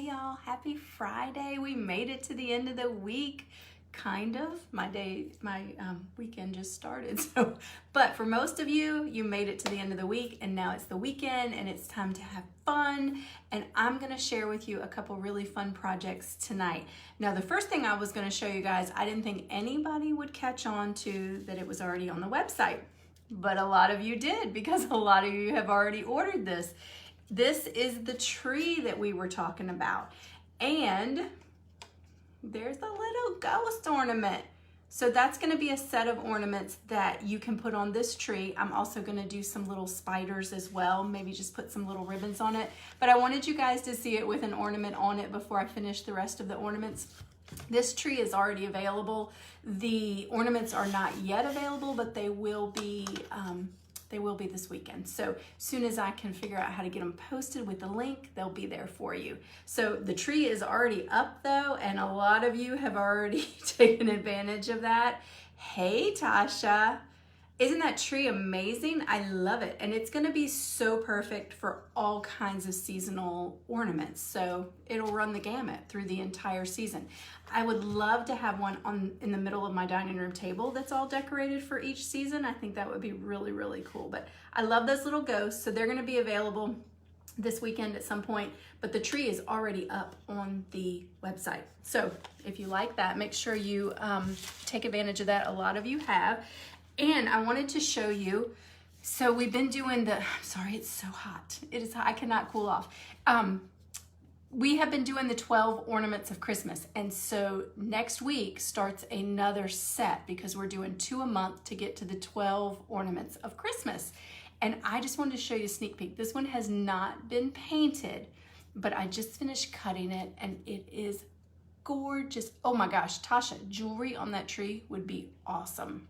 Hey y'all, happy Friday. We made it to the end of the week. Kind of. My weekend just started. But for most of you, you made it to the end of the week and now it's the weekend and it's time to have fun. And I'm gonna share with you a couple really fun projects tonight. Now, the first thing I was gonna show you guys, I didn't think anybody would catch on to that it was already on the website, but a lot of you did because a lot of you have already ordered this. This is the tree that we were talking about. And there's a little ghost ornament. So that's gonna be a set of ornaments that you can put on this tree. I'm also gonna do some little spiders as well, maybe just put some little ribbons on it. But I wanted you guys to see it with an ornament on it before I finish the rest of the ornaments. This tree is already available. The ornaments are not yet available, but they will be this weekend. So soon as I can figure out how to get them posted with the link, they'll be there for you. So the tree is already up though, and a lot of you have already taken advantage of that. Hey Tasha, isn't that tree amazing? I love it. And it's gonna be so perfect for all kinds of seasonal ornaments. So it'll run the gamut through the entire season. I would love to have one in the middle of my dining room table that's all decorated for each season. I think that would be really, really cool. But I love those little ghosts. So they're gonna be available this weekend at some point, but the tree is already up on the website. So if you like that, make sure you take advantage of that. A lot of you have. And I wanted to show you, so we've been doing I'm sorry, it's so hot. It is hot, I cannot cool off. We have been doing the 12 Ornaments of Christmas. And so next week starts another set because we're doing 2 a month to get to the 12 Ornaments of Christmas. And I just wanted to show you a sneak peek. This one has not been painted, but I just finished cutting it and it is gorgeous. Oh my gosh, Tasha, jewelry on that tree would be awesome.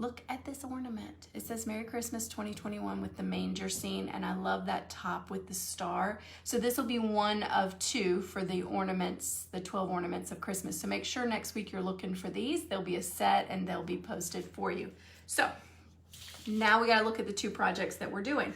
Look at this ornament. It says Merry Christmas 2021 with the manger scene, and I love that top with the star. So this will be one of 2 for the ornaments, the 12 Ornaments of Christmas. So make sure next week you're looking for these. There'll be a set and they'll be posted for you. So now we gotta look at the 2 projects that we're doing,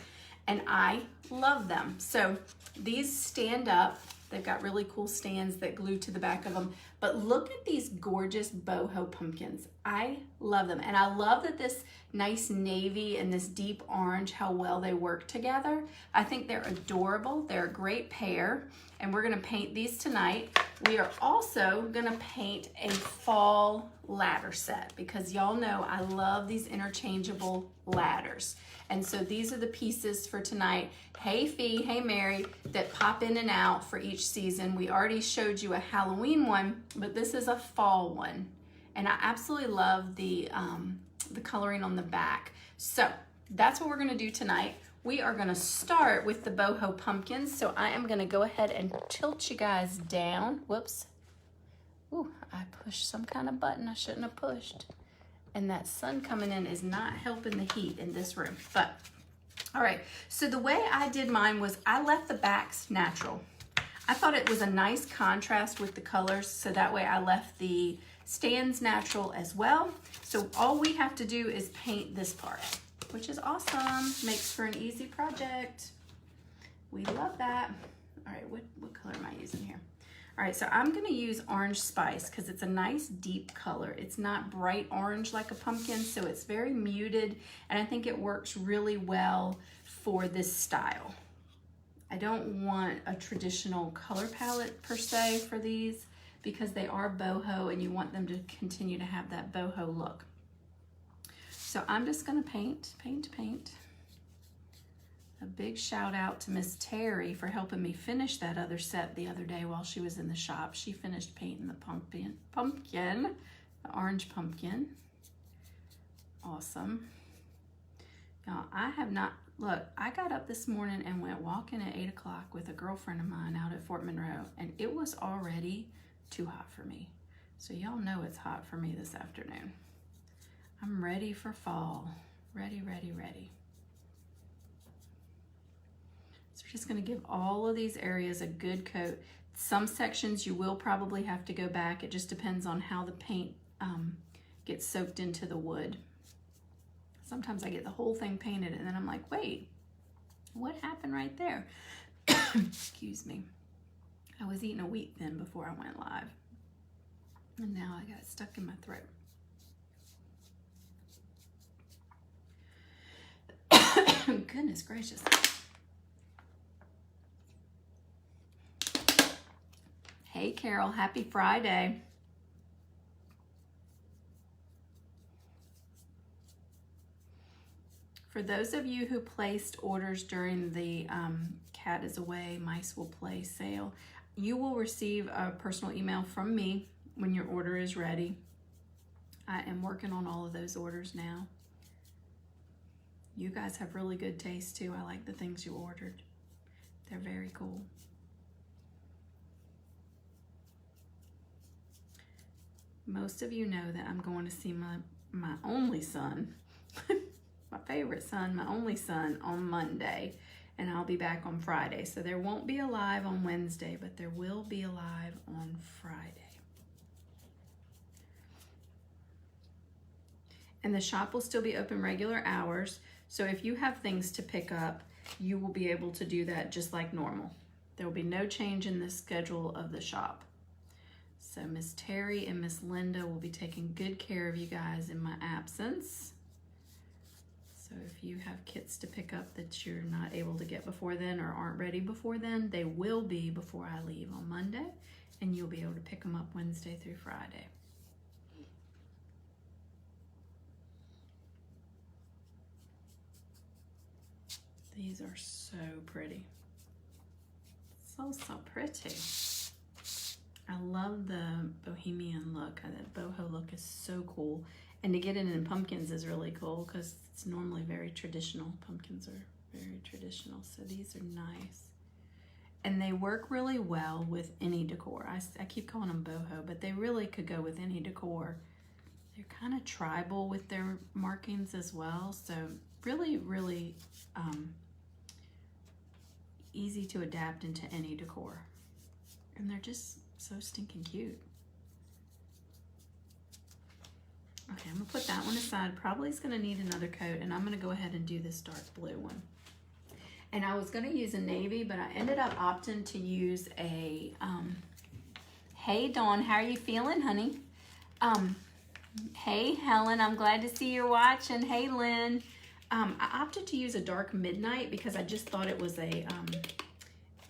and I love them. So these stand up. They've got really cool stands that glue to the back of them. But look at these gorgeous boho pumpkins. I love them. And I love that this nice navy and this deep orange, how well they work together. I think they're adorable. They're a great pair. And we're gonna paint these tonight. We are also gonna paint a fall ladder set because y'all know I love these interchangeable ladders. And so these are the pieces for tonight. Hey Fee, hey Mary, that pop in and out for each season. We already showed you a Halloween one, but this is a fall one. And I absolutely love the coloring on the back. So that's what we're gonna do tonight. We are gonna start with the Boho Pumpkins. So I am gonna go ahead and tilt you guys down. Whoops. Ooh, I pushed some kind of button I shouldn't have pushed. And that sun coming in is not helping the heat in this room. But, all right, so the way I did mine was I left the backs natural. I thought it was a nice contrast with the colors, so that way I left the stands natural as well. So all we have to do is paint this part, which is awesome. Makes for an easy project. We love that. All right, what color am I using here? All right, so I'm gonna use Orange Spice because it's a nice deep color. It's not bright orange like a pumpkin, so it's very muted, and I think it works really well for this style. I don't want a traditional color palette per se for these because they are boho and you want them to continue to have that boho look. So I'm just gonna paint. A big shout out to Miss Terry for helping me finish that other set the other day while she was in the shop. She finished painting the pumpkin, the orange pumpkin. Awesome. Now I have not, look, I got up this morning and went walking at 8 o'clock with a girlfriend of mine out at Fort Monroe, and it was already too hot for me. So y'all know it's hot for me this afternoon. I'm ready for fall. Ready. So we're just gonna give all of these areas a good coat. Some sections you will probably have to go back. It just depends on how the paint gets soaked into the wood. Sometimes I get the whole thing painted and then I'm like, wait, what happened right there? Excuse me. I was eating a wheat thin before I went live, and now I got it stuck in my throat. Goodness gracious. Hey Carol, happy Friday. For those of you who placed orders during the Cat is Away, Mice Will Play sale, you will receive a personal email from me when your order is ready. I am working on all of those orders now. You guys have really good taste too. I like the things you ordered. They're very cool. Most of you know that I'm going to see my only son, my favorite son, my only son, on Monday, and I'll be back on Friday. So there won't be a live on Wednesday, but there will be a live on Friday. And the shop will still be open regular hours. So if you have things to pick up, you will be able to do that just like normal. There will be no change in the schedule of the shop. So Miss Terry and Miss Linda will be taking good care of you guys in my absence. So if you have kits to pick up that you're not able to get before then or aren't ready before then, they will be before I leave on Monday, and you'll be able to pick them up Wednesday through Friday. These are so pretty. So pretty. I love the bohemian look. That boho look is so cool. And to get it in pumpkins is really cool because it's normally very traditional. Pumpkins are very traditional, so these are nice. And they work really well with any decor. I keep calling them boho, but they really could go with any decor. They're kind of tribal with their markings as well, so really, really easy to adapt into any decor. And they're just so stinking cute. Okay, I'm gonna put that one aside. Probably is gonna need another coat, and I'm gonna go ahead and do this dark blue one. And I was gonna use a navy, but I ended up opting to use a, hey Dawn, how are you feeling, honey? Hey Helen, I'm glad to see you're watching. Hey Lynn. I opted to use a dark midnight because I just thought it was a,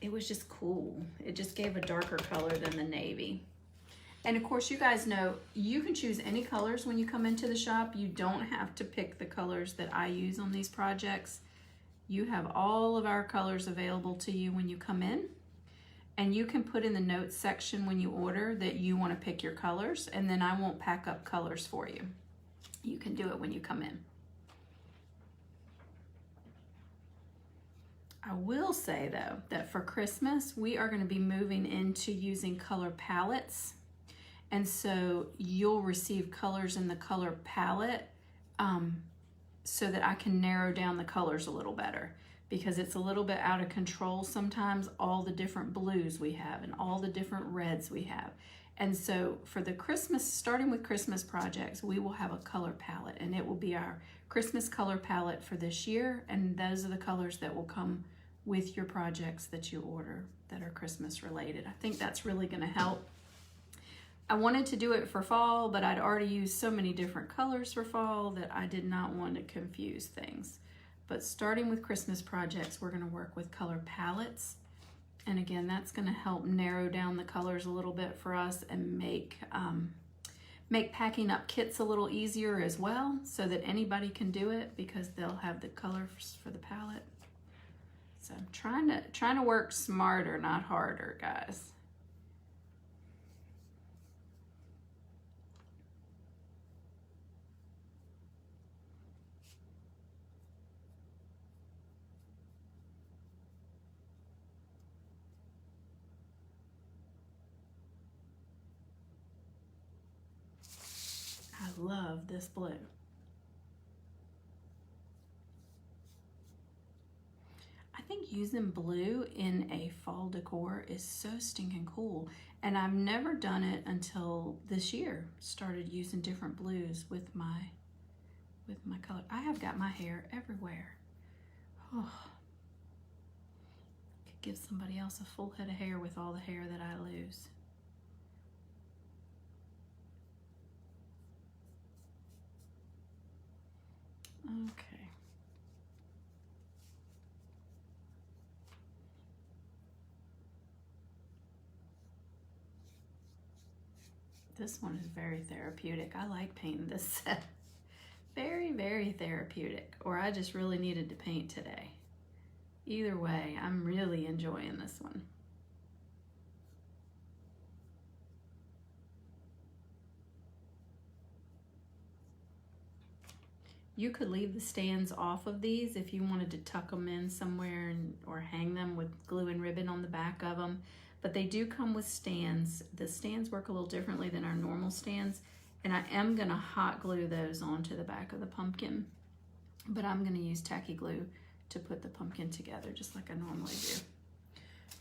it was just cool. It just gave a darker color than the navy. And of course, you guys know you can choose any colors when you come into the shop. You don't have to pick the colors that I use on these projects. You have all of our colors available to you when you come in. And you can put in the notes section when you order that you want to pick your colors, and then I won't pack up colors for you. You can do it when you come in. I will say though that for Christmas we are going to be moving into using color palettes, and so you'll receive colors in the color palette so that I can narrow down the colors a little better, because it's a little bit out of control sometimes, all the different blues we have and all the different reds we have. And so for the Christmas, starting with Christmas projects, we will have a color palette, and it will be our Christmas color palette for this year, and those are the colors that will come with your projects that you order that are Christmas related. I think that's really going to help. I wanted to do it for fall, but I'd already used so many different colors for fall that I did not want to confuse things. But starting with Christmas projects, we're going to work with color palettes. And again, that's going to help narrow down the colors a little bit for us and make packing up kits a little easier as well, so that anybody can do it because they'll have the colors for the palette. So I'm trying to work smarter, not harder, guys. I love this blue. I think using blue in a fall decor is so stinking cool, and I've never done it until this year. Started using different blues with my color. I have got my hair everywhere. Oh. give somebody else a full head of hair with all the hair that I lose. Okay. This one is very therapeutic. I like painting this set. Very, very therapeutic. Or I just really needed to paint today. Either way, I'm really enjoying this one. You could leave the stands off of these if you wanted to tuck them in somewhere or hang them with glue and ribbon on the back of them. But they do come with stands. The stands work a little differently than our normal stands. And I am gonna hot glue those onto the back of the pumpkin. But I'm gonna use tacky glue to put the pumpkin together just like I normally do.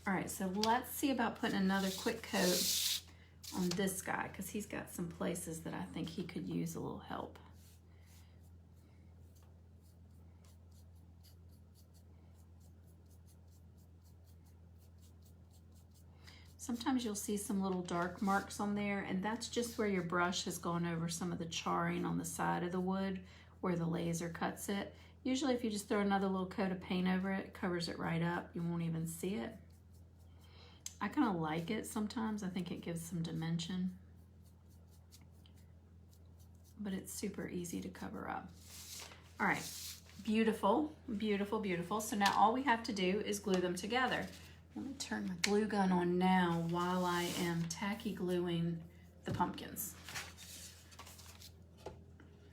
All right, so let's see about putting another quick coat on this guy because he's got some places that I think he could use a little help. Sometimes you'll see some little dark marks on there, and that's just where your brush has gone over some of the charring on the side of the wood where the laser cuts it. Usually if you just throw another little coat of paint over it, it covers it right up. You won't even see it. I kind of like it sometimes. I think it gives some dimension. But it's super easy to cover up. All right, beautiful, beautiful, beautiful. So now all we have to do is glue them together. Let me turn my glue gun on now while I am tacky gluing the pumpkins.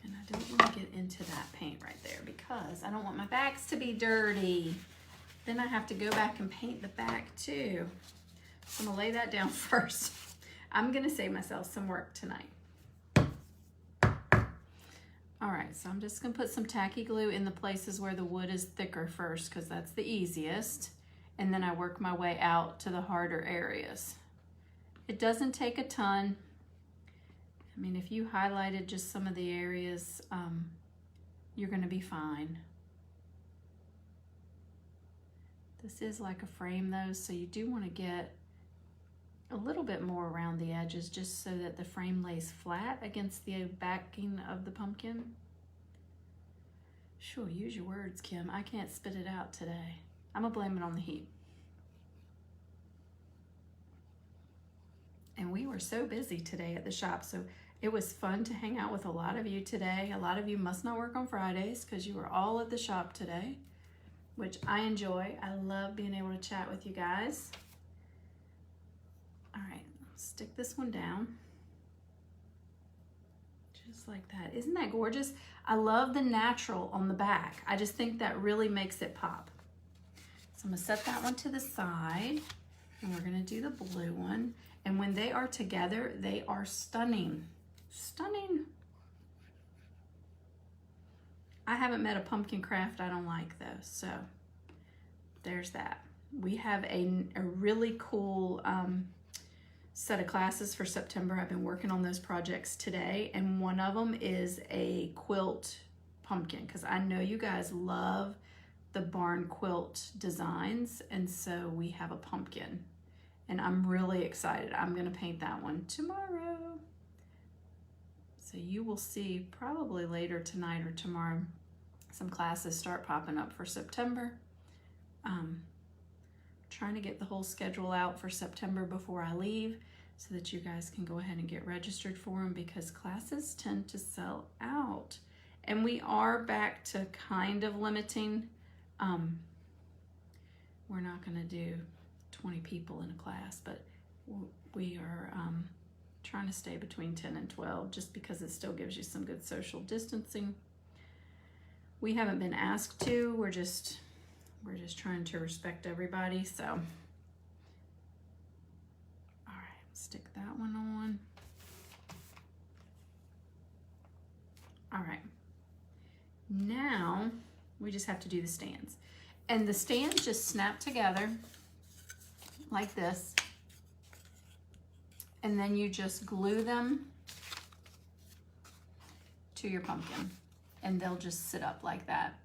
And I don't want to get into that paint right there because I don't want my backs to be dirty. Then I have to go back and paint the back too. So I'm gonna lay that down first. I'm gonna save myself some work tonight. All right, so I'm just gonna put some tacky glue in the places where the wood is thicker first because that's the easiest. And then I work my way out to the harder areas. It doesn't take a ton. I mean, if you highlighted just some of the areas, you're gonna be fine. This is like a frame though, so you do wanna get a little bit more around the edges just so that the frame lays flat against the backing of the pumpkin. Sure, use your words, Kim. I can't spit it out today. I'm gonna blame it on the heat. And we were so busy today at the shop, so it was fun to hang out with a lot of you today. A lot of you must not work on Fridays because you were all at the shop today, which I enjoy. I love being able to chat with you guys. All right, stick this one down. Just like that. Isn't that gorgeous? I love the natural on the back. I just think that really makes it pop. So I'm gonna set that one to the side and we're gonna do the blue one. And when they are together, they are stunning. Stunning. I haven't met a pumpkin craft I don't like though, so there's that. We have a really cool set of classes for September. I've been working on those projects today, and one of them is a quilt pumpkin because I know you guys love the barn quilt designs, and so we have a pumpkin and I'm really excited. I'm gonna paint that one tomorrow. So you will see probably later tonight or tomorrow some classes start popping up for September. Trying to get the whole schedule out for September before I leave so that you guys can go ahead and get registered for them because classes tend to sell out. And we are back to kind of limiting. We're not gonna do 20 people in a class, but we are trying to stay between 10 and 12 just because it still gives you some good social distancing. We haven't been asked to, we're just trying to respect everybody, so. All right, stick that one on. All right, now we just have to do the stands. And the stands just snap together like this. And then you just glue them to your pumpkin and they'll just sit up like that.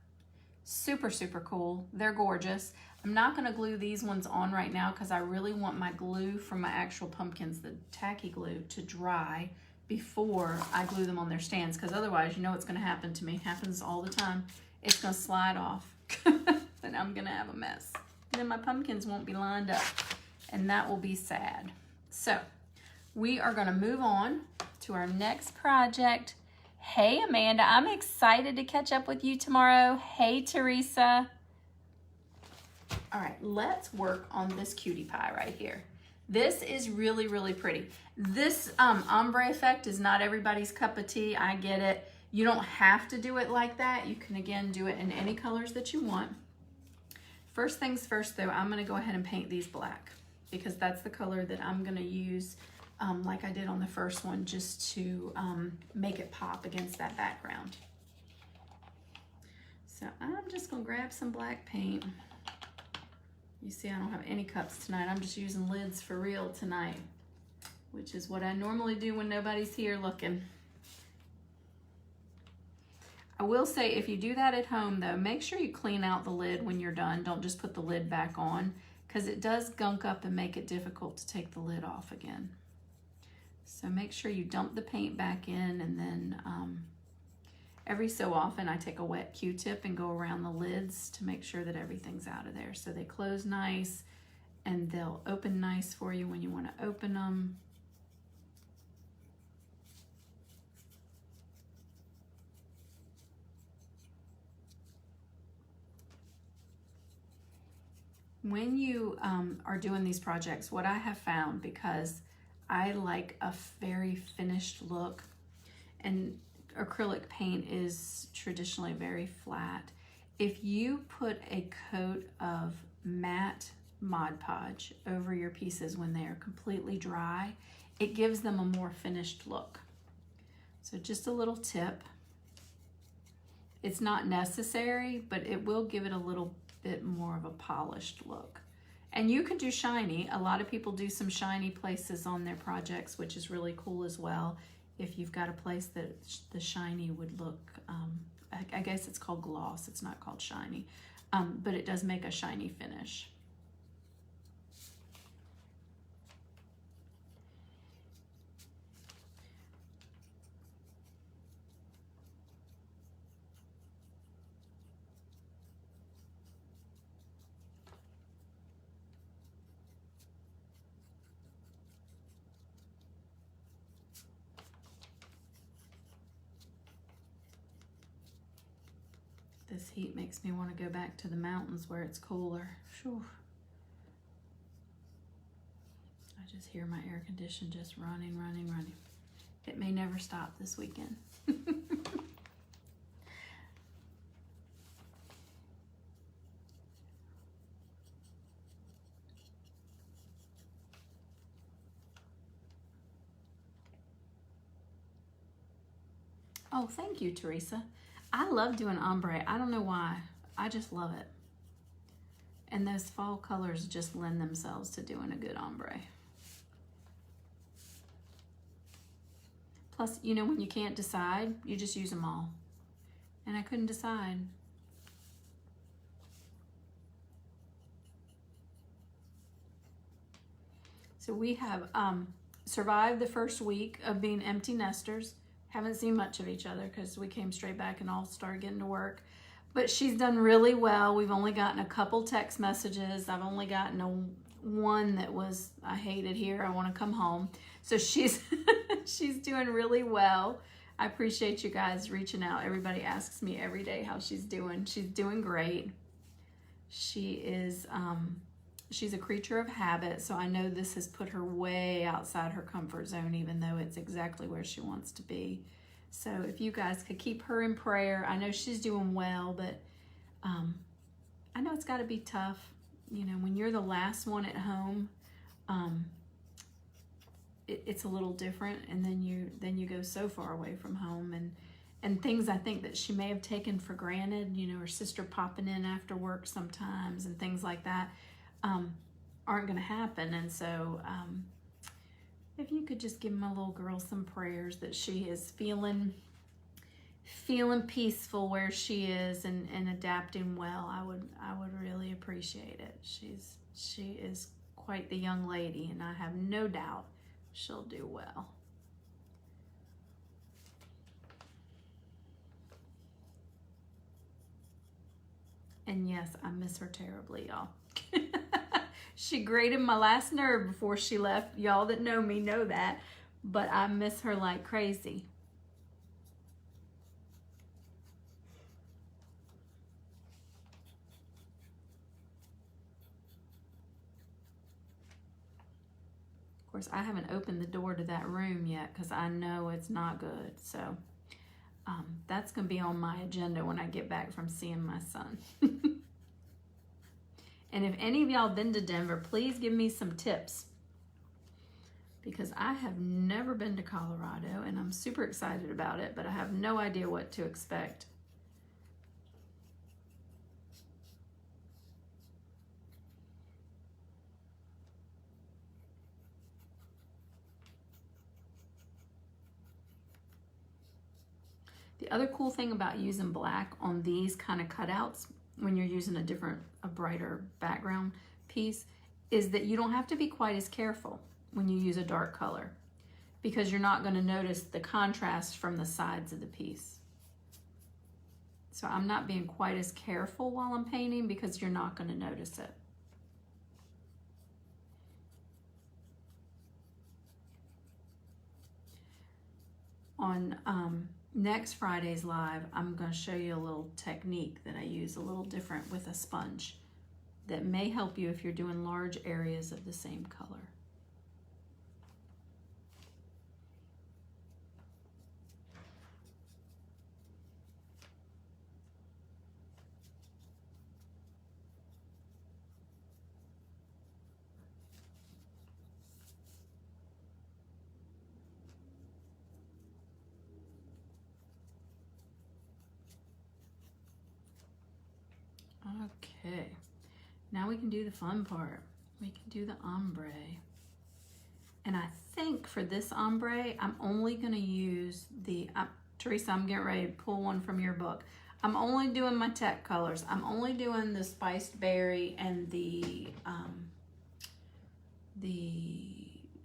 Super, super cool. They're gorgeous. I'm not going to glue these ones on right now because I really want my glue from my actual pumpkins, the tacky glue, to dry before I glue them on their stands, because otherwise, you know what's going to happen to me. It happens all the time. It's going to slide off and I'm going to have a mess. And then my pumpkins won't be lined up, and that will be sad. So we are going to move on to our next project. Hey, Amanda, I'm excited to catch up with you tomorrow. Hey, Teresa. All right, let's work on this cutie pie right here. This is really, really pretty. This ombre effect is not everybody's cup of tea. I get it. You don't have to do it like that. You can, again, do it in any colors that you want. First things first, though, I'm going to go ahead and paint these black because that's the color that I'm going to use like I did on the first one, just to make it pop against that background. So I'm just going to grab some black paint. You see, I don't have any cups tonight. I'm just using lids for real tonight, which is what I normally do when nobody's here looking. I will say, if you do that at home, though, make sure you clean out the lid when you're done. Don't just put the lid back on, because it does gunk up and make it difficult to take the lid off again. So make sure you dump the paint back in, and then every so often I take a wet Q-tip and go around the lids to make sure that everything's out of there. So they close nice and they'll open nice for you when you want to open them. When you are doing these projects, what I have found, because I like a very finished look, and acrylic paint is traditionally very flat. If you put a coat of matte Mod Podge over your pieces when they are completely dry, it gives them a more finished look. So just a little tip. It's not necessary, but it will give it a little bit more of a polished look. And you can do shiny. A lot of people do some shiny places on their projects, which is really cool as well. If you've got a place that the shiny would look, I guess it's called gloss, it's not called shiny, but it does make a shiny finish. This heat makes me want to go back to the mountains where it's cooler. Whew. I just hear my air condition just running, running, running. It may never stop this weekend. Oh, thank you, Teresa. I love doing ombre. I don't know why. I just love it. And those fall colors just lend themselves to doing a good ombre. Plus, you know, when you can't decide, you just use them all. And I couldn't decide. So we have survived the first week of being empty nesters. Haven't seen much of each other because we came straight back and all started getting to work. But she's done really well. We've only gotten a couple text messages. I've only gotten one that was, I hate it here, I want to come home. So she's she's doing really well. I appreciate you guys reaching out. Everybody asks me every day how she's doing. She's doing great. She is, she's a creature of habit, so I know this has put her way outside her comfort zone, even though it's exactly where she wants to be. So if you guys could keep her in prayer. I know she's doing well, but I know it's got to be tough. You know, when you're the last one at home, it's a little different, and then you go so far away from home, and things I think that she may have taken for granted, you know, her sister popping in after work sometimes and things like that, aren't going to happen. And so if you could just give my little girl some prayers that she is feeling feeling peaceful where she is and adapting well, I would really appreciate it. She is quite the young lady, and I have no doubt she'll do well. And yes, I miss her terribly, y'all. She grated my last nerve before she left. Y'all that know me know that, but I miss her like crazy. Of course, I haven't opened the door to that room yet because I know it's not good. So that's going to be on my agenda when I get back from seeing my son. And if any of y'all been to Denver, please give me some tips, because I have never been to Colorado and I'm super excited about it, but I have no idea what to expect. The other cool thing about using black on these kind of cutouts when you're using a brighter background piece is that you don't have to be quite as careful when you use a dark color, because you're not going to notice the contrast from the sides of the piece. So I'm not being quite as careful while I'm painting because you're not going to notice it. On next Friday's live, I'm going to show you a little technique that I use a little different with a sponge that may help you if you're doing large areas of the same color. Okay, now we can do the fun part. We can do the ombre. And I think for this ombre, I'm only gonna use the, Teresa, I'm getting ready to pull one from your book. I'm only doing my tech colors. I'm only doing the spiced berry and the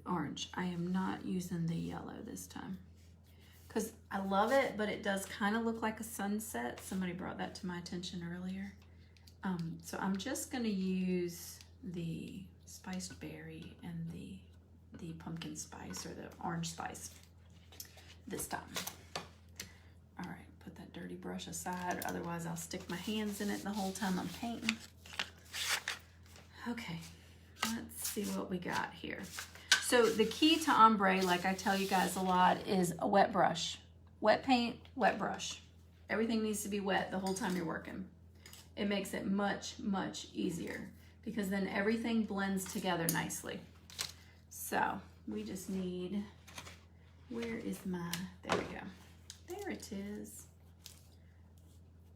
orange. I am not using the yellow this time, because I love it, but it does kind of look like a sunset. Somebody brought that to my attention earlier. So I'm just going to use the spiced berry and the pumpkin spice, or the orange spice this time. All right, put that dirty brush aside, otherwise I'll stick my hands in it the whole time I'm painting. Okay, let's see what we got here. So the key to ombre, like I tell you guys a lot, is a wet brush. Wet paint, wet brush. Everything needs to be wet the whole time you're working. It makes it much, much easier, because then everything blends together nicely. So we just need, where is my, there we go. There it is.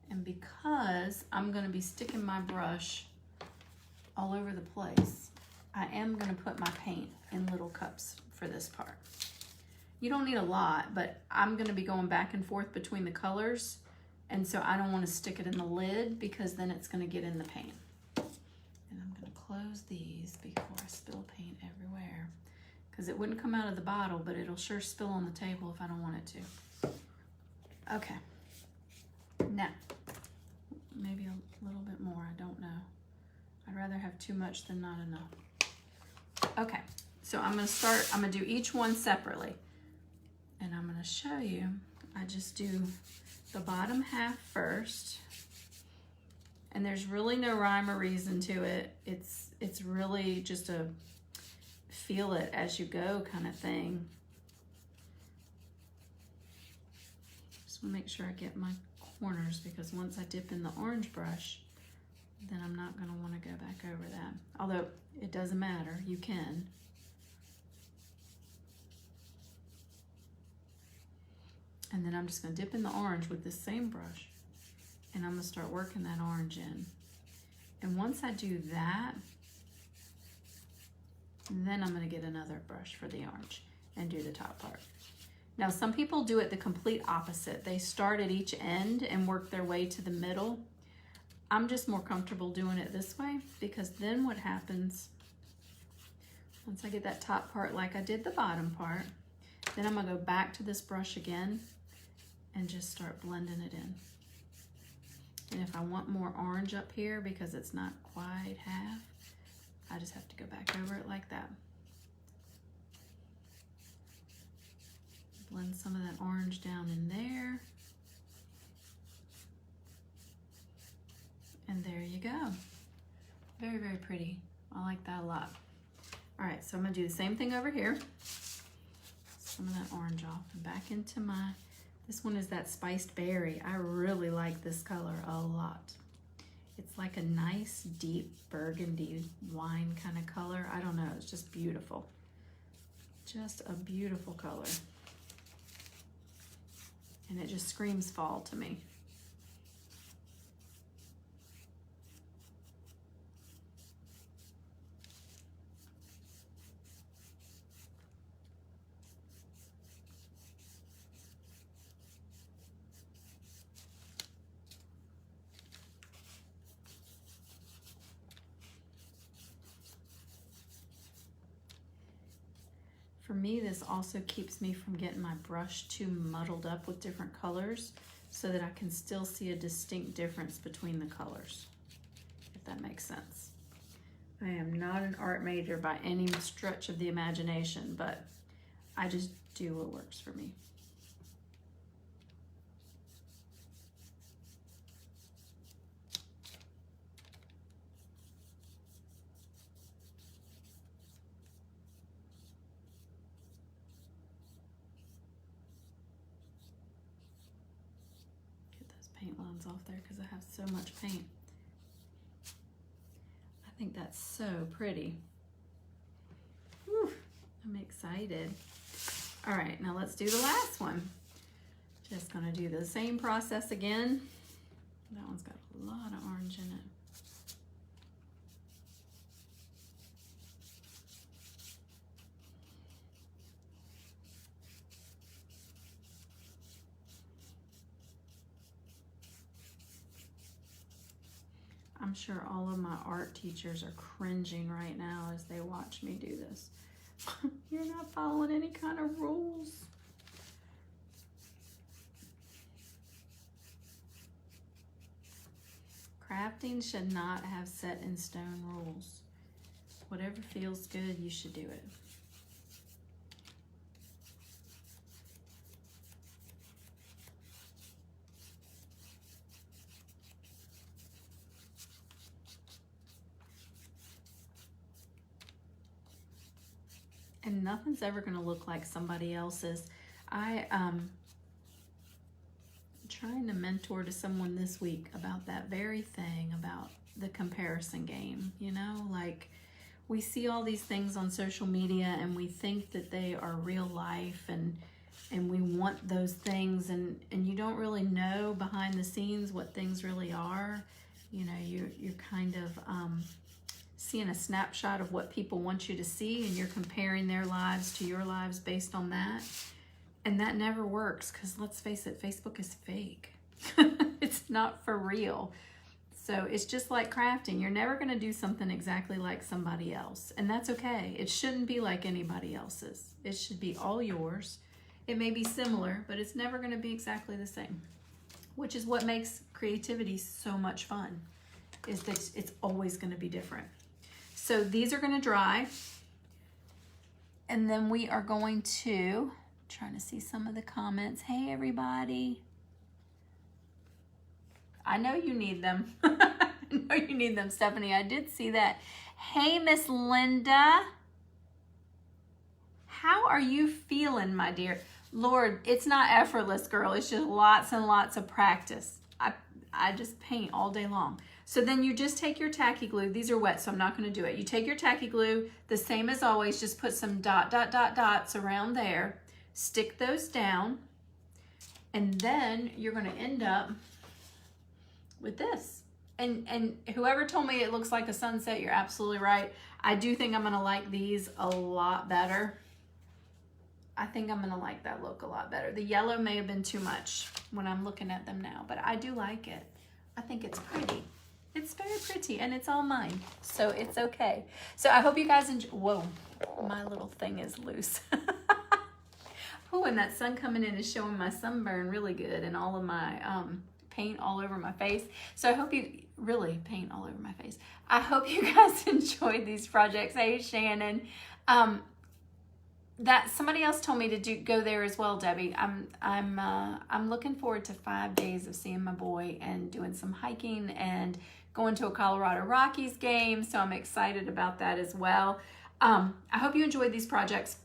And because I'm gonna be sticking my brush all over the place, I am gonna put my paint in little cups for this part. You don't need a lot, but I'm gonna be going back and forth between the colors. And so I don't want to stick it in the lid, because then it's going to get in the paint. And I'm going to close these before I spill paint everywhere, because it wouldn't come out of the bottle, but it'll sure spill on the table if I don't want it to. Okay. Now, maybe a little bit more, I don't know. I'd rather have too much than not enough. Okay, so I'm going to do each one separately. And I'm going to show you, I just do the bottom half first, and there's really no rhyme or reason to it. It's really just a feel it as you go kind of thing. Just want to make sure I get my corners, because once I dip in the orange brush, then I'm not going to want to go back over that. Although it doesn't matter, you can. And then I'm just going to dip in the orange with this same brush, and I'm going to start working that orange in. And once I do that, then I'm going to get another brush for the orange and do the top part. Now, some people do it the complete opposite. They start at each end and work their way to the middle. I'm just more comfortable doing it this way, because then what happens, once I get that top part like I did the bottom part, then I'm gonna go back to this brush again and just start blending it in. And if I want more orange up here because it's not quite half, I just have to go back over it like that. Blend some of that orange down in there. And there you go. Very, very pretty. I like that a lot. All right, so I'm gonna do the same thing over here. Some of that orange off and back into my, this one is that spiced berry. I really like this color a lot. It's like a nice deep burgundy wine kind of color. I don't know, it's just beautiful. Just a beautiful color. And it just screams fall to me. For me, this also keeps me from getting my brush too muddled up with different colors, so that I can still see a distinct difference between the colors, if that makes sense. I am not an art major by any stretch of the imagination, but I just do what works for me. Paint lines off there because I have so much paint. I think that's so pretty. Whew, I'm excited. All right, now let's do the last one. Just gonna do the same process again. That one's got a lot of orange in it. I'm sure all of my art teachers are cringing right now as they watch me do this. You're not following any kind of rules. Crafting should not have set in stone rules. Whatever feels good, you should do it. And nothing's ever gonna look like somebody else's. I'm trying to mentor to someone this week about that very thing, about the comparison game, you know? Like, we see all these things on social media and we think that they are real life, and we want those things, and you don't really know behind the scenes what things really are. You know, you're kind of seeing a snapshot of what people want you to see, and you're comparing their lives to your lives based on that. And that never works, because let's face it, Facebook is fake. It's not for real. So it's just like crafting. You're never going to do something exactly like somebody else, and that's okay. It shouldn't be like anybody else's. It should be all yours. It may be similar, but it's never going to be exactly the same, which is what makes creativity so much fun, is that it's always going to be different. So these are going to dry, and then we are going to, trying to see some of the comments. Hey, everybody. I know you need them. I know you need them, Stephanie. I did see that. Hey, Miss Linda. How are you feeling, my dear? Lord, it's not effortless, girl. It's just lots and lots of practice. I just paint all day long. So then you just take your tacky glue. These are wet, so I'm not going to do it. You take your tacky glue, the same as always, just put some dots around there. Stick those down, and then you're going to end up with this. And whoever told me it looks like a sunset, you're absolutely right. I do think I'm going to like these a lot better. I think I'm gonna like that look a lot better. The yellow may have been too much when I'm looking at them now, but I do like it. I think it's pretty. It's very pretty, and it's all mine, so it's okay. So I hope you guys enjoy. Whoa, my little thing is loose. Oh, and that sun coming in is showing my sunburn really good, and all of my paint all over my face. So I hope you really paint all over my face. I hope you guys enjoyed these projects. Hey, Shannon. That somebody else told me to go there as well, Debbie. I'm looking forward to 5 days of seeing my boy and doing some hiking and going to a Colorado Rockies game. So I'm excited about that as well. I hope you enjoyed these projects.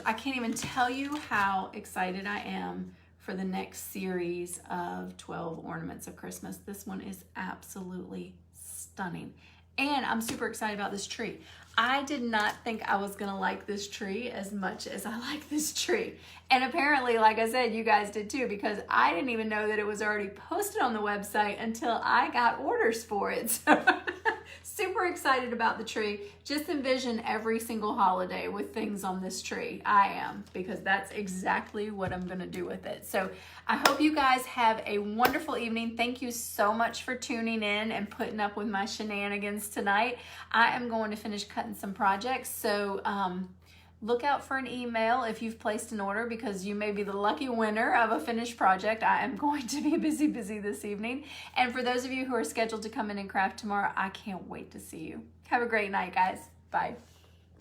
I can't even tell you how excited I am for the next series of 12 Ornaments of Christmas. This one is absolutely stunning. And I'm super excited about this tree. I did not think I was gonna like this tree as much as I like this tree. And apparently, like I said, you guys did too, because I didn't even know that it was already posted on the website until I got orders for it. So super excited about the tree. Just envision every single holiday with things on this tree. I am, because that's exactly what I'm gonna do with it. So I hope you guys have a wonderful evening. Thank you so much for tuning in and putting up with my shenanigans tonight. I am going to finish cutting some projects, so look out for an email if you've placed an order, because you may be the lucky winner of a finished project. I am going to be busy this evening. And for those of you who are scheduled to come in and craft tomorrow, I can't wait to see you. Have a great night, guys. Bye.